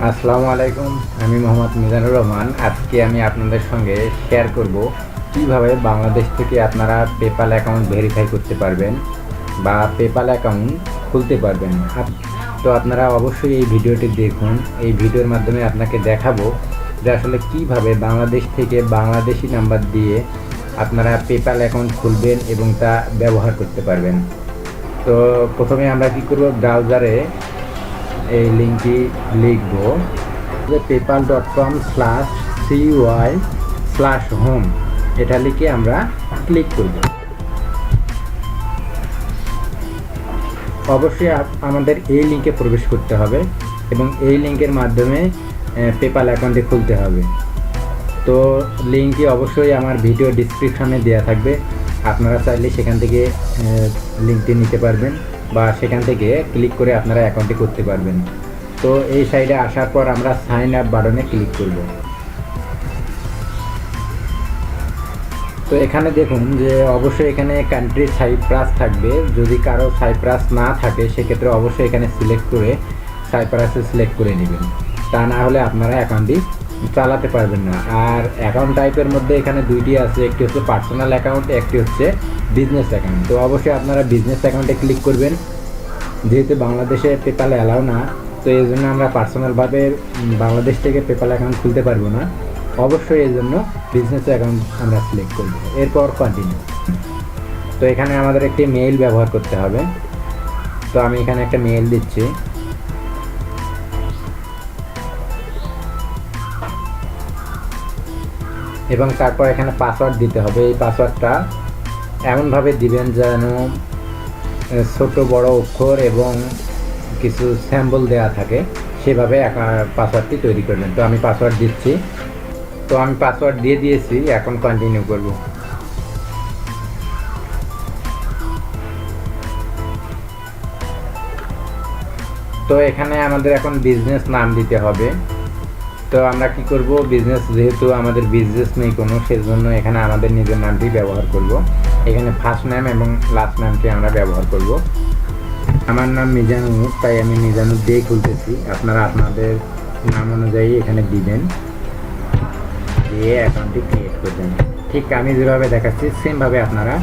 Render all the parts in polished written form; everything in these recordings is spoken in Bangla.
আসসালামু আলাইকুম। আমি মোহাম্মদ মিজানুর রহমান। আজকে আমি আপনাদের সঙ্গে শেয়ার করব কিভাবে বাংলাদেশ থেকে আপনারা পেপ্যাল অ্যাকাউন্ট ভেরিফাই করতে পারবেন বা পেপ্যাল অ্যাকাউন্ট খুলতে পারবেন। তো আপনারা অবশ্যই এই ভিডিওটি দেখুন। এই ভিডিওর মাধ্যমে আপনাকে দেখাবো যে আসলে কিভাবে বাংলাদেশ থেকে বাংলাদেশি নাম্বার দিয়ে আপনারা পেপ্যাল অ্যাকাউন্ট খুলবেন এবং তা ব্যবহার করতে পারবেন। তো প্রথমে আমরা কি করব, ব্রাউজারে এই লিঙ্কটি লিখব যে paypal.com/CUI/home, এটা লিখে আমরা ক্লিক করব। অবশ্যই আমাদের এই লিঙ্কে প্রবেশ করতে হবে এবং এই লিঙ্কের মাধ্যমে পেপ্যাল অ্যাকাউন্টে খুলতে হবে। তো লিঙ্কটি অবশ্যই আমার ভিডিও ডিসক্রিপশনে দেওয়া থাকবে, আপনারা চাইলে সেখান থেকে লিঙ্কটি নিতে পারবেন বা সেখান থেকে ক্লিক করে আপনারা অ্যাকাউন্টটি করতে পারবেন। তো এই সাইডে আসার পর আমরা সাইন আপ বাটনে ক্লিক করব। তো এখানে দেখুন যে অবশ্যই এখানে কান্ট্রি সাইপ্রাস থাকবে। যদি কারো সাইপ্রাস না থাকে সেক্ষেত্রে অবশ্যই এখানে সিলেক্ট করে সাইপ্রাসে সিলেক্ট করে নেবেন, তা না হলে আপনারা অ্যাকাউন্টটি চালাতে পারবেন না। আর অ্যাকাউন্ট টাইপের মধ্যে এখানে দুইটি আছে, একটি হচ্ছে পার্সোনাল অ্যাকাউন্ট, একটি হচ্ছে বিজনেস অ্যাকাউন্ট। তো অবশ্যই আপনারা বিজনেস অ্যাকাউন্টে ক্লিক করবেন, যেহেতু বাংলাদেশে পেপ্যাল অ্যালাউ না, তো এই জন্য আমরা পার্সোনালভাবে বাংলাদেশ থেকে পেপ্যাল অ্যাকাউন্ট খুলতে পারবো না। অবশ্যই এই জন্য বিজনেস অ্যাকাউন্ট আমরা সিলেক্ট করব। এরপর কন্টিনিউ। তো এখানে আমাদের একটি মেইল ব্যবহার করতে হবে। তো আমি এখানে একটা মেইল দিচ্ছি। এবং তারপর এখানে পাসওয়ার্ড দিতে হবে। এই পাসওয়ার্ডটা এমনভাবে দিবেন যেন ছোট বড় অক্ষর এবং কিছু স্যাম্বল দেওয়া থাকে, সেভাবে পাসওয়ার্ডটি তৈরি করবেন। তো আমি পাসওয়ার্ড দিচ্ছি। তো আমি পাসওয়ার্ড দিয়ে দিয়েছি, এখন কন্টিনিউ করব। তো এখানে আমাদের এখন বিজনেস নাম দিতে হবে। তো আমরা কি করব, বিজনেস যেহেতু আমাদের বিজনেস নেই কোনো, সেজন্য এখানে আমাদের নিজের নামটি ব্যবহার করব। এখানে ফার্স্ট নেম এবং লাস্ট নামটি আমরা ব্যবহার করব। আমার নাম মিজানুর, তাই আমি মিজানুর দিয়ে খুলতেছি। আপনারা আপনাদের নাম অনুযায়ী এখানে দিবেন, দিয়ে অ্যাকাউন্টটি ক্রিয়েট করবেন। ঠিক আমি যেভাবে দেখাচ্ছি সেমভাবে আপনারা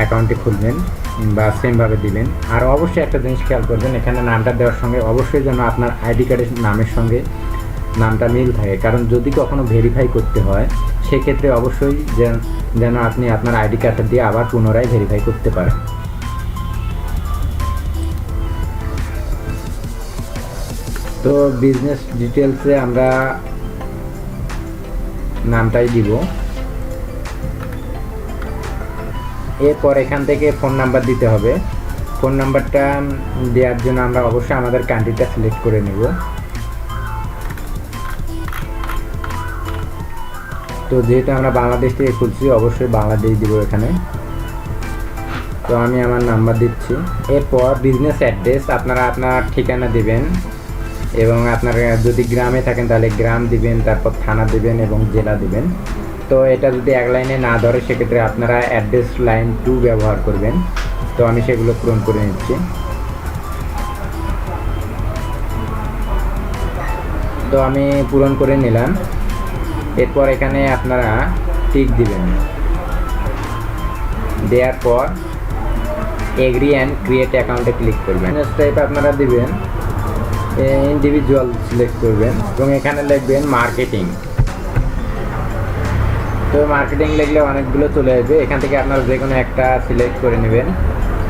অ্যাকাউন্টটি খুলবেন বা সেমভাবে দিবেন। আর অবশ্যই একটা জিনিস খেয়াল করবেন, এখানে নামটা দেওয়ার সঙ্গে অবশ্যই যেন আপনার আইডি কার্ডের নামের সঙ্গে নামটা মিল থাকে, কারণ যদি কখনো ভেরিফাই করতে হয় সেক্ষেত্রে অবশ্যই যেন আপনি আপনার আইডি কার্ডটা দিয়ে আবার পুনরায় ভেরিফাই করতে পারেন। তো বিজনেস ডিটেলসে আমরা নামটাই দিব। এরপর এখান থেকে ফোন নাম্বার দিতে হবে। ফোন নাম্বারটা দেওয়ার জন্য আমরা অবশ্যই আমাদের কান্ট্রিটা সিলেক্ট করে নেব। তো যেহেতু আমরা বাংলাদেশ থেকে খুলছি, অবশ্যই বাংলাদেশ দিব এখানে। তো আমি আমার নাম্বার দিচ্ছি। এরপর বিজনেস অ্যাড্রেস, আপনারা আপনার ঠিকানা দিবেন এবং আপনারা যদি গ্রামে থাকেন তাহলে গ্রাম দিবেন, তারপর থানা দিবেন এবং জেলা দিবেন। তো এটা যদি এক লাইনে না ধরে সেক্ষেত্রে আপনারা অ্যাড্রেস লাইন 2 ব্যবহার করবেন। তো আমি সেগুলো পূরণ করে নিচ্ছি। তো আমি পূরণ করে নিলাম। এরপর এখানে আপনারা টিক দিবেন, দেওয়ার পর এগ্রি অ্যান্ড ক্রিয়েট অ্যাকাউন্টে ক্লিক করবেন। নেক্সট টাইপ আপনারা দিবেন ইন্ডিভিজুয়াল সিলেক্ট করবেন এবং এখানে লিখবেন মার্কেটিং। তো মার্কেটিং লিখলে অনেকগুলো চলে আসবে, এখান থেকে আপনারা যে কোনো একটা সিলেক্ট করে নেবেন।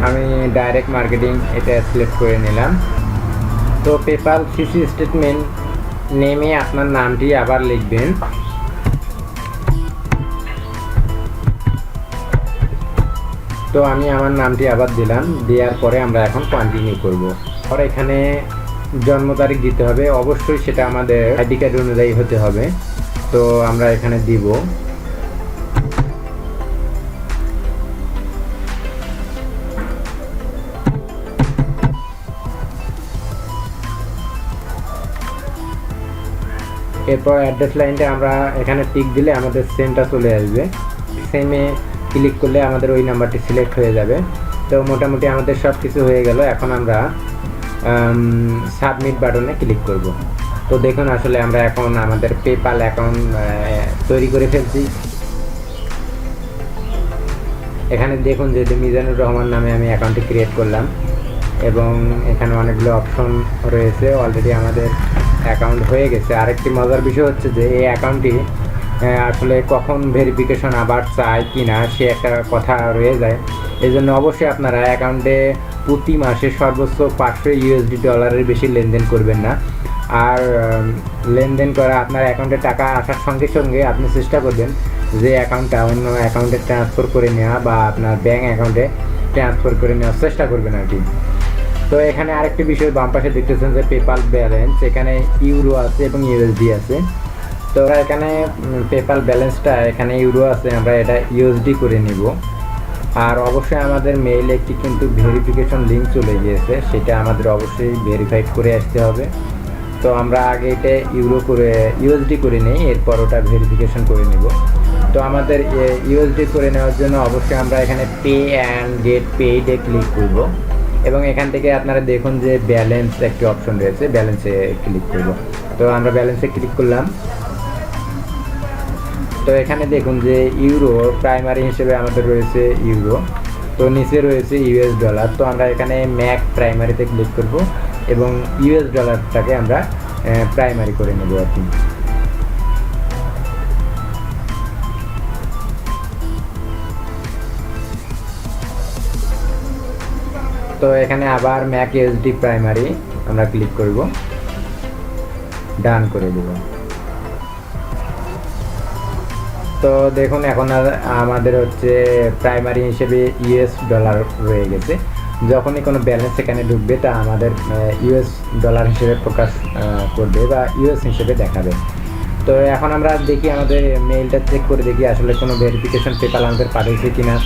আমি ডাইরেক্ট মার্কেটিং এটা সিলেক্ট করে নিলাম। তো পেপ্যাল সিসি স্টেটমেন্ট নেমে আপনার নামটি আবার লিখবেন। তো আমি আমার নামটি আবার দিলাম, দেওয়ার পরে আমরা এখন কন্টিনিউ করব। আর এখানে জন্ম তারিখ দিতে হবে, অবশ্যই সেটা আমাদের আইডি কার্ড অনুযায়ী হতে হবে। তো আমরা এখানে দিব। এরপর অ্যাড্রেস লাইনটা আমরা এখানে টিক দিলে আমাদের সেমটা চলে আসবে। সেমে ক্লিক করলে আমাদের ওই নাম্বারটি সিলেক্ট হয়ে যাবে। তো মোটামুটি আমাদের সব কিছু হয়ে গেল। এখন আমরা সাবমিট বাটনে ক্লিক করব। তো দেখুন আসলে আমরা এখন আমাদের পেপাল অ্যাকাউন্ট তৈরি করে ফেলছি। এখানে দেখুন যে মিজানুর রহমান নামে আমি অ্যাকাউন্টটি ক্রিয়েট করলাম এবং এখানে অনেকগুলো অপশন রয়েছে। অলরেডি আমাদের অ্যাকাউন্ট হয়ে গেছে। আরেকটি মজার বিষয় হচ্ছে যে এই অ্যাকাউন্টটি আসলে কখন ভেরিফিকেশন আবার চায় কি না সে একটা কথা রয়ে যায়। এই জন্য অবশ্যই আপনারা অ্যাকাউন্টে প্রতি মাসে সর্বোচ্চ $500 বেশি লেনদেন করবেন না। আর লেনদেন করা আপনার অ্যাকাউন্টে টাকা আসার সঙ্গে সঙ্গে আপনি চেষ্টা করবেন যে অ্যাকাউন্টটা অন্য অ্যাকাউন্টে ট্রান্সফার করে নেওয়া বা আপনার ব্যাঙ্ক অ্যাকাউন্টে ট্রান্সফার করে নেওয়ার চেষ্টা করবেন আর কি। তো এখানে আরেকটি বিষয় বাম পাশে দেখতেছেন যে পেপাল ব্যালেন্স, এখানে ইউরো আছে এবং ইউএসডি আছে। তো এখানে পেপাল ব্যালেন্সটা এখানে ইউরো আছে, আমরা এটা ইউএসডি করে নিব। আর অবশ্যই আমাদের মেইলে একটি কিন্তু ভেরিফিকেশন লিঙ্ক চলে গিয়েছে, সেটা আমাদের অবশ্যই ভেরিফাইড করে আসতে হবে। তো আমরা আগে এটা ইউএসডি করে নিই, এরপর ওটা ভেরিফিকেশন করে নিব। তো আমাদের ইউএসডি করে নেওয়ার জন্য অবশ্যই আমরা এখানে পে অ্যান্ড গেট পেইডে ক্লিক করব এবং এখান থেকে আপনারা দেখুন যে ব্যালেন্স একটি অপশন রয়েছে, ব্যালেন্সে ক্লিক করব। তো আমরা ব্যালেন্সে ক্লিক করলাম। তো এখানে দেখুন যে ইউরো প্রাইমারি হিসেবে আমাদের রয়েছে ইউরো, তো নিচে রয়েছে ইউএস ডলার। তো আমরা এখানে ম্যাক প্রাইমারিতে ক্লিক করব এবং ইউএস ডলারটাকে আমরা প্রাইমারি করে নেব আর কি। তো এখানে আবার ম্যাক ইউএসডি প্রাইমারি আমরা ক্লিক করব, ডান করে দেব। তো দেখুন এখন আমাদের হচ্ছে প্রাইমারি হিসেবে ইউএস ডলার রয়ে গেছে। যখনই কোনো ব্যালেন্স এখানে ঢুকবে তা আমাদের ইউএস ডলার হিসেবে প্রকাশ করবে বা ইউএস হিসেবে দেখাবে। তো এখন আমরা দেখি আমাদের মেইলটা চেক করে দেখি আসলে কোনো ভেরিফিকেশন পেপাল আমাদের পাঠিয়েছে কিনা,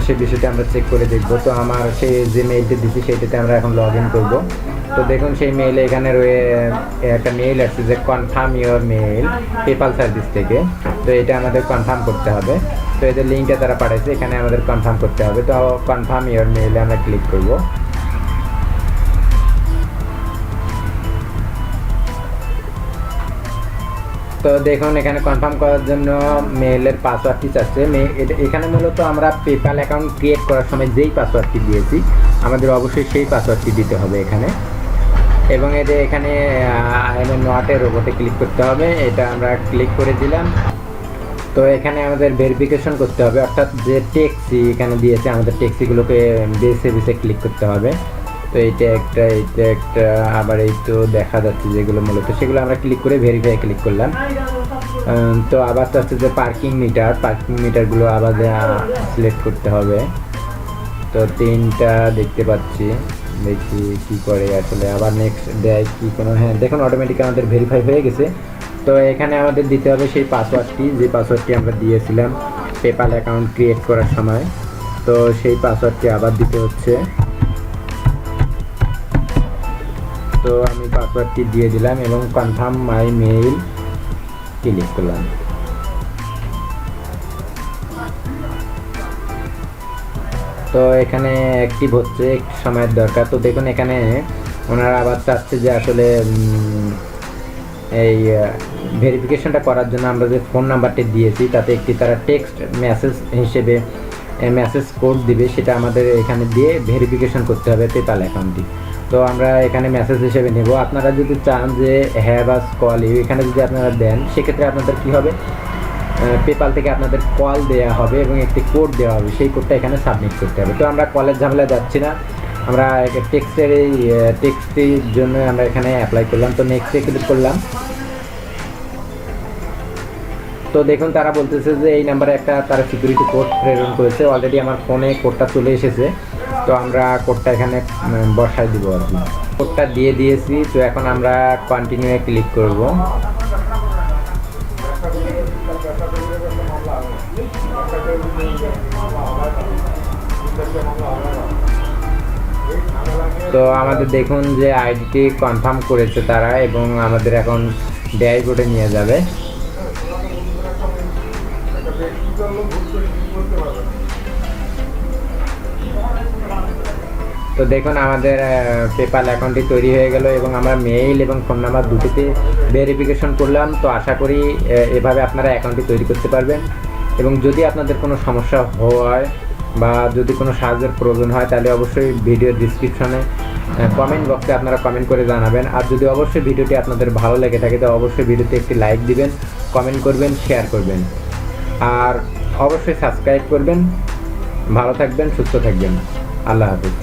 সেই বিষয়টা আমরা চেক করে দেখব। তো আমার সেই যে মেইলটা দিচ্ছি সেইটাতে আমরা এখন লগ ইন করবো। তো দেখুন সেই মেইলে এখানে একটা মেইল আসছে যে confirm your mail PayPal service থেকে। তো এটা আমাদের কনফার্ম করতে হবে। তো এদের লিঙ্কটা তারা পাঠাইছে, এখানে আমাদের কনফার্ম করতে হবে। তো কনফার্ম ইউর মেইলে আমরা ক্লিক করব। তো দেখুন এখানে কনফার্ম করার জন্য মেইলের পাসওয়ার্ডটি চাচ্ছে। এখানে মূলত আমরা পেপাল অ্যাকাউন্ট ক্রিয়েট করার সময় যেই পাসওয়ার্ডটি দিয়েছি আমাদের অবশ্যই সেই পাসওয়ার্ডটি দিতে হবে এখানে। এবং এখানে আই এম নট এ রোবটে ক্লিক করতে হবে, এটা আমরা ক্লিক করে দিলাম। তো এখানে আমাদের ভেরিফিকেশন করতে হবে, অর্থাৎ যে ট্যাক্সি এখানে দিয়েছে আমাদের ট্যাক্সিগুলোকে বেছে ক্লিক করতে হবে। তো এইটা একটা আবার এই তো দেখা যাচ্ছে যেগুলো মূলত সেগুলো আমরা ক্লিক করে ভেরিফাই ক্লিক করলাম। তো আবার তো হচ্ছে যে পার্কিং মিটারগুলো আবার সিলেক্ট করতে হবে। তো 3টা দেখতে পাচ্ছি, দেখি কি করে আসলে আবার নেক্সট দেয় কি কোনো। হ্যাঁ দেখুন অটোমেটিক আমাদের ভেরিফাই হয়ে গেছে। তো এখানে আমাদের দিতে হবে সেই পাসওয়ার্ডটি, যে পাসওয়ার্ডটি আমরা দিয়েছিলাম পেপাল অ্যাকাউন্ট ক্রিয়েট করার সময়। তো সেই পাসওয়ার্ডটি আবার দিতে হচ্ছে। তো আমি পাসওয়ার্ডটি দিয়ে দিলাম এবং কনফার্ম মাই মেইল ক্লিক করলাম। তো এখানে অ্যাক্টিভ হচ্ছে, একটু সময়ের দরকার। তো দেখুন এখানে ওনারা আবার চাচ্ছে যে আসলে এই ভেরিফিকেশনটা করার জন্য আমরা যে ফোন নাম্বারটি দিয়েছি তাতে একটি তারা টেক্সট মেসেজ হিসেবে মেসেজ কোড দিবে, সেটা আমাদের এখানে দিয়ে ভেরিফিকেশন করতে হবে পেপাল অ্যাকাউন্টটি। তো আমরা এখানে মেসেজ হিসেবে নেব। আপনারা যদি চান যে হ্যাভ আস কল ইউ এখানে যদি আপনারা দেন সেক্ষেত্রে আপনাদের কি হবে, পেপাল থেকে আপনাদের কল দেওয়া হবে এবং একটি কোড দেওয়া হবে, সেই কোডটা এখানে সাবমিট করতে হবে। তো আমরা কলের ঝামেলা যাচ্ছি না, আমরা টেক্সটের এই টেক্সটির জন্য আমরা এখানে অ্যাপ্লাই করলাম। তো নেক্সটে ক্লিক করলাম। তো দেখুন তারা বলতেছে যে এই নাম্বারে একটা তারা সিকিউরিটি কোড প্রেরণ করেছে, অলরেডি আমার ফোনে কোডটা চলে এসেছে। তো আমরা কোডটা এখানে বসাই দিব আর কি। কোডটা দিয়ে দিয়েছি। তো এখন আমরা কন্টিনিউয়ে ক্লিক করব। তো আমাদের দেখুন যে আইডিটি কনফার্ম করেছে তারা এবং আমাদের এখন ড্যাশবোর্ডে নিয়ে যাবে। তো দেখুন আমাদের পেপাল অ্যাকাউন্টটি তৈরি হয়ে গেল এবং আমরা মেইল এবং ফোন নাম্বার দুটিতে ভেরিফিকেশন করলাম। তো আশা করি এভাবে আপনারা অ্যাকাউন্টটি তৈরি করতে পারবেন। এবং যদি আপনাদের কোনো সমস্যা হয় বা যদি কোনো সাহায্যের প্রয়োজন হয় তাহলে অবশ্যই ভিডিওর ডিসক্রিপশনে কমেন্ট বক্সে আপনারা কমেন্ট করে জানাবেন। আর যদি অবশ্যই ভিডিওটি আপনাদের ভালো লেগে থাকে তো অবশ্যই ভিডিওতে একটি লাইক দিবেন, কমেন্ট করবেন, শেয়ার করবেন আর অবশ্যই সাবস্ক্রাইব করবেন। ভালো থাকবেন, সুস্থ থাকবেন। আল্লাহ হাফিজ।